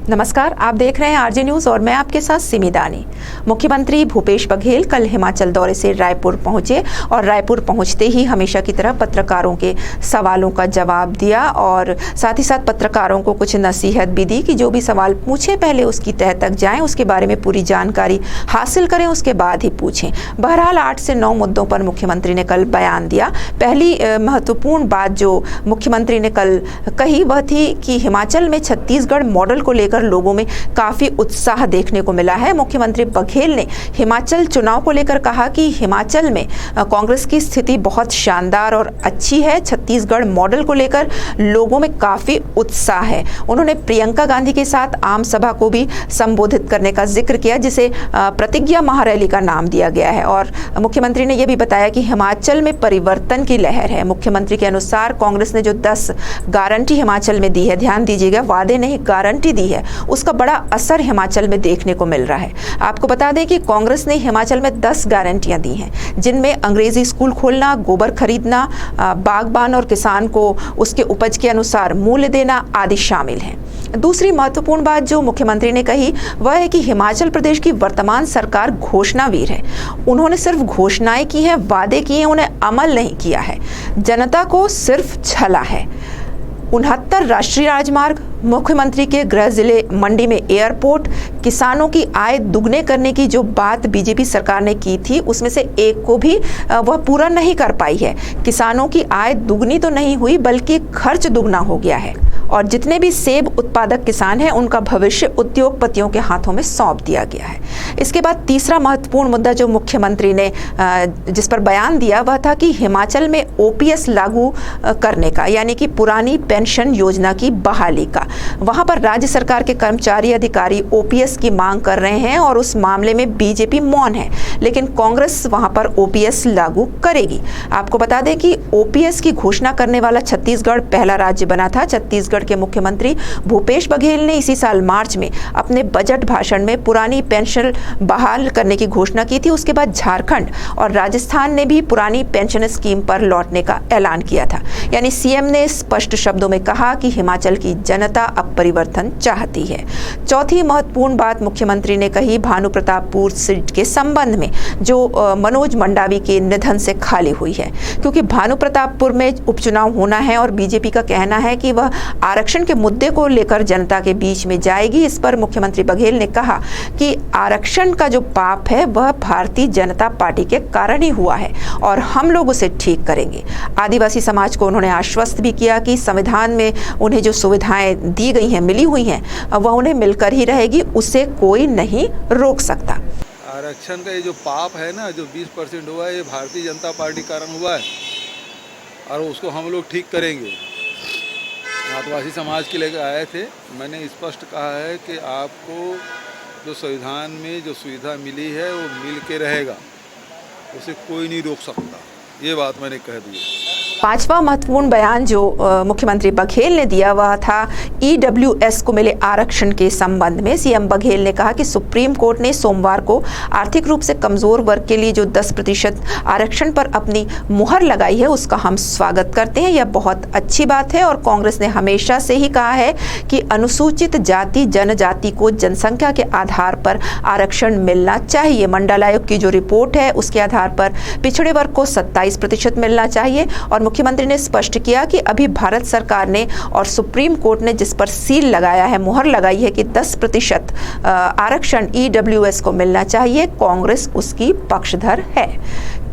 नमस्कार, आप देख रहे हैं आरजे न्यूज और मैं आपके साथ सिमी दानी। मुख्यमंत्री भूपेश बघेल कल हिमाचल दौरे से रायपुर पहुंचे और रायपुर पहुंचते ही हमेशा की तरह पत्रकारों के सवालों का जवाब दिया और साथ ही साथ पत्रकारों को कुछ नसीहत भी दी कि जो भी सवाल पूछें पहले उसकी तह तक जाएं, उसके बारे में पूरी जानकारी हासिल करें, उसके बाद ही पूछें। बहरहाल 8 से 9 मुद्दों पर मुख्यमंत्री ने कल बयान दिया। पहली महत्वपूर्ण बात जो मुख्यमंत्री ने कल कही वह थी कि हिमाचल में छत्तीसगढ़ मॉडल को लेकर लोगों में काफी उत्साह देखने को मिला है। मुख्यमंत्री बघेल ने हिमाचल चुनाव को लेकर कहा कि हिमाचल में कांग्रेस की स्थिति बहुत शानदार और अच्छी है। छत्तीसगढ़ मॉडल को लेकर लोगों में काफी उत्साह है। उन्होंने प्रियंका गांधी के साथ आम सभा को भी संबोधित करने का जिक्र किया, जिसे प्रतिज्ञा महारैली का नाम दिया गया है। और मुख्यमंत्री ने यह भी बताया कि हिमाचल में परिवर्तन की लहर है। मुख्यमंत्री के अनुसार कांग्रेस ने जो 10 गारंटी हिमाचल में दी है, ध्यान दीजिएगा, वादे नहीं गारंटी दी है, उसका बड़ा असर हिमाचल में देखने को मिल रहा है। आपको बता दें कि कांग्रेस ने हिमाचल में 10 गारंटियां दी हैं, जिनमें अंग्रेजी स्कूल खोलना, गोबर खरीदना, बागबान और किसान को उसके उपज के अनुसार मूल्य देना आदि शामिल हैं। दूसरी महत्वपूर्ण बात जो मुख्यमंत्री ने कही वह है कि हिमाचल प्रदेश की वर्तमान सरकार घोषणावीर है। उन्होंने सिर्फ घोषणाएं की हैं, वादे किए हैं, उन्हें अमल नहीं किया है। जनता को सिर्फ छला है। 69 राष्ट्रीय राजमार्ग, मुख्यमंत्री के गृह जिले मंडी में एयरपोर्ट, किसानों की आय दुगने करने की जो बात बीजेपी सरकार ने की थी उसमें से एक को भी वह पूरा नहीं कर पाई है। किसानों की आय दुगनी तो नहीं हुई बल्कि खर्च दुगना हो गया है और जितने भी सेब उत्पादक किसान हैं उनका भविष्य उद्योगपतियों के हाथों में सौंप दिया गया है। इसके बाद तीसरा महत्वपूर्ण मुद्दा जो मुख्यमंत्री ने जिस पर बयान दिया वह था कि हिमाचल में ओपीएस लागू करने का, यानी कि पुरानी पेंशन योजना की बहाली का। वहां पर राज्य सरकार के कर्मचारी अधिकारी ओपीएस की मांग कर रहे हैं और उस मामले में बीजेपी मौन है, लेकिन कांग्रेस वहां पर ओपीएस लागू करेगी। आपको बता दें कि ओपीएस की घोषणा करने वाला छत्तीसगढ़ पहला राज्य बना था। छत्तीसगढ़ के मुख्यमंत्री भूपेश बघेल ने इसी साल मार्च में अपने बजट भाषण में पुरानी पेंशन बहाल करने की घोषणा की थी। उसके बाद झारखंड और राजस्थान ने भी पुरानी पेंशन स्कीम पर लौटने का ऐलान किया था। यानी सीएम ने स्पष्ट शब्दों में कहा कि हिमाचल की जनता अब परिवर्तन चाहती है। चौथी महत्वपूर्ण बात मुख्यमंत्री ने कही भानु प्रतापपुर सीट के संबंध में जो मनोज मंडावी के निधन से खाली हुई है, क्योंकि भानु प्रतापपुर में उपचुनाव होना है और बीजेपी का कहना है कि वह आरक्षण के मुद्दे को लेकर जनता के बीच में जाएगी। इस पर मुख्यमंत्री बघेल ने कहा कि आरक्षण का जो पाप है वह भारतीय जनता पार्टी के कारण ही हुआ है और हम लोग उसे ठीक करेंगे। आदिवासी समाज को उन्होंने आश्वस्त भी किया कि संविधान में उन्हें जो सुविधाएं दी गई हैं, मिली हुई हैं, वह उन्हें मिलकर ही रहेगी, उसे कोई नहीं रोक सकता। आरक्षण का ये जो पाप है ना, जो 20% हुआ है, ये भारतीय जनता पार्टी कारण हुआ है और उसको हम लोग ठीक करेंगे। आदिवासी समाज के लेकर आए थे, मैंने स्पष्ट कहा है कि आपको जो संविधान में जो सुविधा मिली है वो मिल के रहेगा, उसे कोई नहीं रोक सकता। ये बात मैंने कह दी। पांचवा महत्वपूर्ण बयान जो मुख्यमंत्री बघेल ने दिया वह था ईडब्ल्यूएस को मिले आरक्षण के संबंध में। सीएम बघेल ने कहा कि सुप्रीम कोर्ट ने सोमवार को आर्थिक रूप से कमजोर वर्ग के लिए जो 10% आरक्षण पर अपनी मुहर लगाई है उसका हम स्वागत करते हैं। यह बहुत अच्छी बात है और कांग्रेस ने हमेशा से ही कहा है कि अनुसूचित जाति जनजाति को जनसंख्या के आधार पर आरक्षण मिलना चाहिए। मंडल आयोग की जो रिपोर्ट है उसके आधार पर पिछड़े वर्ग को 27% मिलना चाहिए और मुख्यमंत्री ने स्पष्ट किया कि अभी भारत सरकार ने और सुप्रीम कोर्ट ने जिस पर सील लगाया है, मुहर लगाई है कि 10% आरक्षण ईडब्ल्यूएस को मिलना चाहिए, कांग्रेस उसकी पक्षधर है।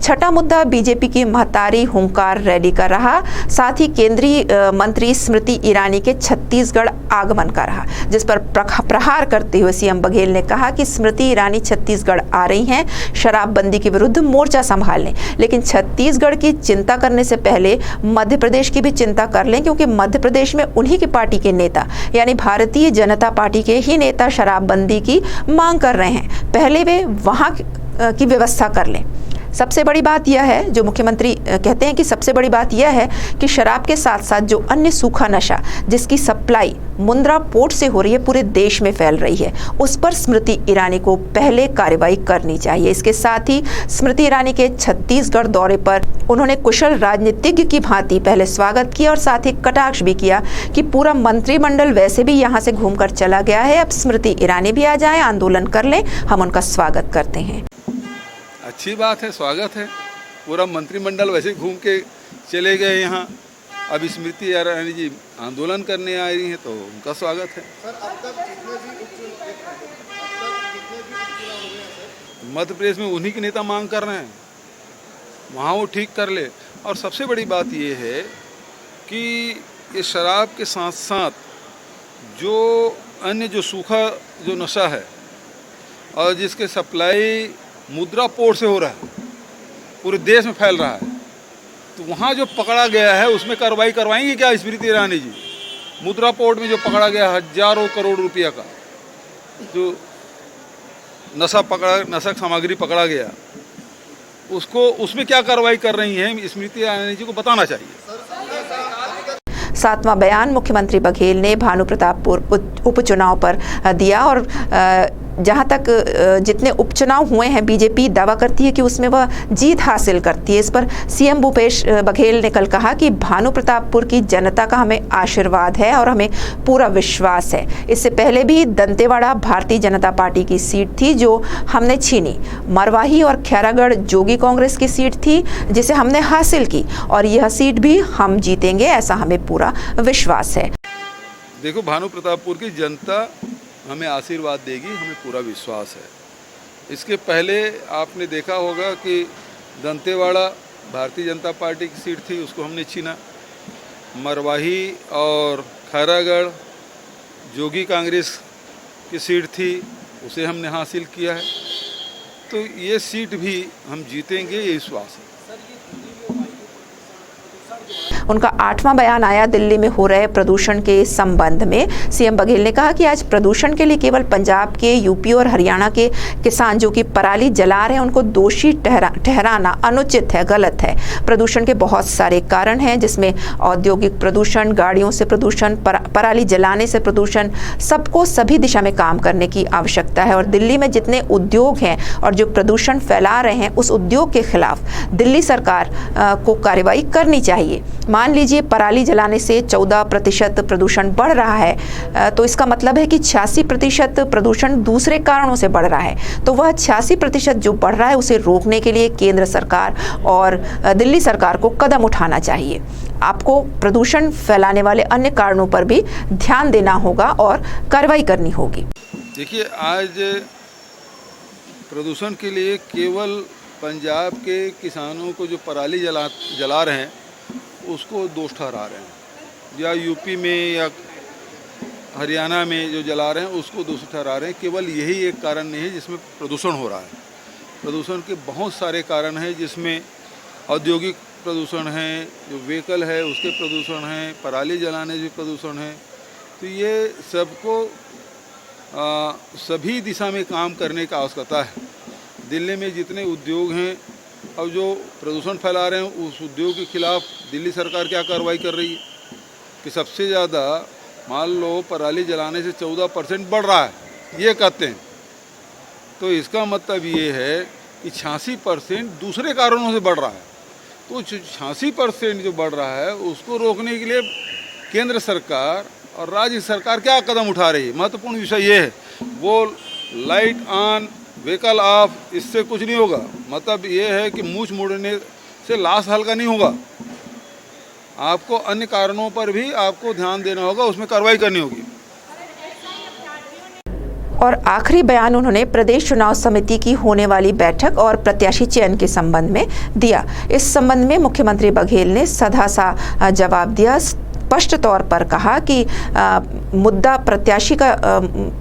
छठा मुद्दा बीजेपी की महतारी हुंकार रैली का रहा, साथ ही केंद्रीय मंत्री स्मृति ईरानी के छत्तीसगढ़ आगमन का रहा, जिस पर प्रहार करते हुए सीएम बघेल ने कहा कि स्मृति ईरानी छत्तीसगढ़ आ रही हैं शराबबंदी के विरुद्ध मोर्चा संभालने, लेकिन छत्तीसगढ़ की चिंता करने से पहले मध्य प्रदेश की भी चिंता कर लें, क्योंकि मध्य प्रदेश में उन्हीं की पार्टी के नेता यानी भारतीय जनता पार्टी के ही नेता शराबबंदी की मांग कर रहे हैं। पहले वे वहां की व्यवस्था कर लें। सबसे बड़ी बात यह है, जो मुख्यमंत्री कहते हैं कि सबसे बड़ी बात यह है कि शराब के साथ साथ जो अन्य सूखा नशा जिसकी सप्लाई मुंद्रा पोर्ट से हो रही है, पूरे देश में फैल रही है, उस पर स्मृति ईरानी को पहले कार्रवाई करनी चाहिए। इसके साथ ही स्मृति ईरानी के छत्तीसगढ़ दौरे पर उन्होंने कुशल राजनीतिज्ञ की भांति पहले स्वागत किया और साथ ही कटाक्ष भी किया कि पूरा मंत्रिमंडल वैसे भी यहाँ से घूमकर चला गया है, अब स्मृति ईरानी भी आ जाए, आंदोलन कर लें, हम उनका स्वागत करते हैं। अच्छी बात है, स्वागत है। पूरा मंत्रिमंडल वैसे घूम के चले गए यहाँ, अब स्मृति ईरानी जी आंदोलन करने आ रही हैं तो उनका स्वागत है। मध्य प्रदेश में उन्हीं के नेता मांग कर रहे हैं, वहाँ वो ठीक कर ले। और सबसे बड़ी बात ये है कि ये शराब के साथ साथ जो अन्य जो सूखा जो नशा है और जिसके सप्लाई मुद्रा पोर्ट से हो रहा है, पूरे देश में फैल रहा है, तो वहाँ जो पकड़ा गया है उसमें कार्रवाई करवाएंगे क्या स्मृति ईरानी जी? मुद्रा पोर्ट में जो पकड़ा गया हजारों करोड़ रुपया का जो नशा सामग्री पकड़ा गया, उसको उसमें क्या कार्रवाई कर रही हैं स्मृति ईरानी जी को बताना चाहिए। 7वां बयान मुख्यमंत्री बघेल ने भानु प्रतापपुर उपचुनाव पर दिया और जहां तक जितने उपचुनाव हुए हैं बीजेपी दावा करती है कि उसमें वह जीत हासिल करती है। इस पर सीएम भूपेश बघेल ने कल कहा कि भानु प्रतापपुर की जनता का हमें आशीर्वाद है और हमें पूरा विश्वास है। इससे पहले भी दंतेवाड़ा भारतीय जनता पार्टी की सीट थी जो हमने छीनी, मरवाही और खैरागढ़ जोगी कांग्रेस की सीट थी जिसे हमने हासिल की और यह सीट भी हम जीतेंगे, ऐसा हमें पूरा विश्वास है। देखो, भानु प्रतापपुर की जनता हमें आशीर्वाद देगी, हमें पूरा विश्वास है। इसके पहले आपने देखा होगा कि दंतेवाड़ा भारतीय जनता पार्टी की सीट थी, उसको हमने छीना। मरवाही और खैरागढ़ जोगी कांग्रेस की सीट थी, उसे हमने हासिल किया है। तो ये सीट भी हम जीतेंगे, ये विश्वास है। उनका 8वां बयान आया दिल्ली में हो रहे प्रदूषण के संबंध में। सीएम बघेल ने कहा कि आज प्रदूषण के लिए केवल पंजाब के, यूपी और हरियाणा के किसान जो कि पराली जला रहे हैं उनको दोषी ठहराना अनुचित है, गलत है। प्रदूषण के बहुत सारे कारण हैं, जिसमें औद्योगिक प्रदूषण, गाड़ियों से प्रदूषण, पराली जलाने से प्रदूषण, सबको सभी दिशा में काम करने की आवश्यकता है। और दिल्ली में जितने उद्योग हैं और जो प्रदूषण फैला रहे हैं, उस उद्योग के खिलाफ दिल्ली सरकार को कार्रवाई करनी चाहिए। मान लीजिए पराली जलाने से 14% प्रदूषण बढ़ रहा है, तो इसका मतलब है कि 86% प्रदूषण दूसरे कारणों से बढ़ रहा है। तो वह 86% जो बढ़ रहा है उसे रोकने के लिए केंद्र सरकार और दिल्ली सरकार को कदम उठाना चाहिए। आपको प्रदूषण फैलाने वाले अन्य कारणों पर भी ध्यान देना होगा और कार्रवाई करनी होगी। देखिए, आज प्रदूषण के लिए केवल पंजाब के किसानों को जो पराली जला रहे हैं उसको दोष ठहरा रहे हैं, या यूपी में या हरियाणा में जो जला रहे हैं उसको दोष ठहरा रहे हैं। केवल यही एक कारण नहीं है जिसमें प्रदूषण हो रहा है। प्रदूषण के बहुत सारे कारण हैं, जिसमें औद्योगिक प्रदूषण है, जो व्हीकल है उसके प्रदूषण हैं, पराली जलाने से प्रदूषण है। तो ये सबको सभी दिशा में काम करने की आवश्यकता है। दिल्ली में जितने उद्योग हैं और जो प्रदूषण फैला रहे हैं, उस उद्योग के खिलाफ दिल्ली सरकार क्या कार्रवाई कर रही है कि सबसे ज़्यादा मान लो पराली जलाने से 14% बढ़ रहा है, ये कहते हैं। तो इसका मतलब ये है कि 86% दूसरे कारणों से बढ़ रहा है। तो 86% जो बढ़ रहा है उसको रोकने के लिए केंद्र सरकार और राज्य सरकार क्या कदम उठा रही है, महत्वपूर्ण विषय ये है। वो लाइट ऑन व्हीकल ऑफ, इससे कुछ नहीं होगा। मतलब ये है कि मूंछ मुड़ने से लाश हल्का नहीं होगा। आपको अन्य कारणों पर भी आपको ध्यान देना होगा, उसमें कार्रवाई करनी होगी। और आखिरी बयान उन्होंने प्रदेश चुनाव समिति की होने वाली बैठक और प्रत्याशी चयन के संबंध में दिया। इस संबंध में मुख्यमंत्री बघेल ने सधा सा जवाब दिया स्पष्ट तौर पर कहा कि मुद्दा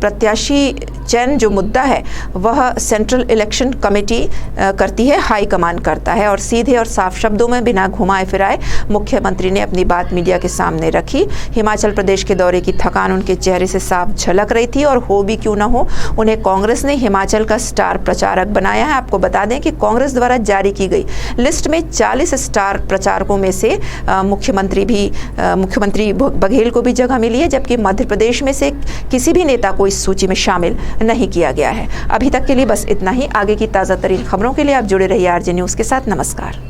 प्रत्याशी चयन जो मुद्दा है वह सेंट्रल इलेक्शन कमेटी करती है, हाई कमान करता है। और सीधे और साफ शब्दों में बिना घुमाए फिराए मुख्यमंत्री ने अपनी बात मीडिया के सामने रखी। हिमाचल प्रदेश के दौरे की थकान उनके चेहरे से साफ झलक रही थी और हो भी क्यों ना हो, उन्हें कांग्रेस ने हिमाचल का स्टार प्रचारक बनाया है। आपको बता दें कि कांग्रेस द्वारा जारी की गई लिस्ट में 40 स्टार प्रचारकों में से मुख्यमंत्री बघेल को भी जगह मिली है, जबकि मध्य प्रदेश में से किसी भी नेता को इस सूची में शामिल नहीं किया गया है। अभी तक के लिए बस इतना ही। आगे की ताज़ा तरीन खबरों के लिए आप जुड़े रहिए आरजे न्यूज़ के साथ। नमस्कार।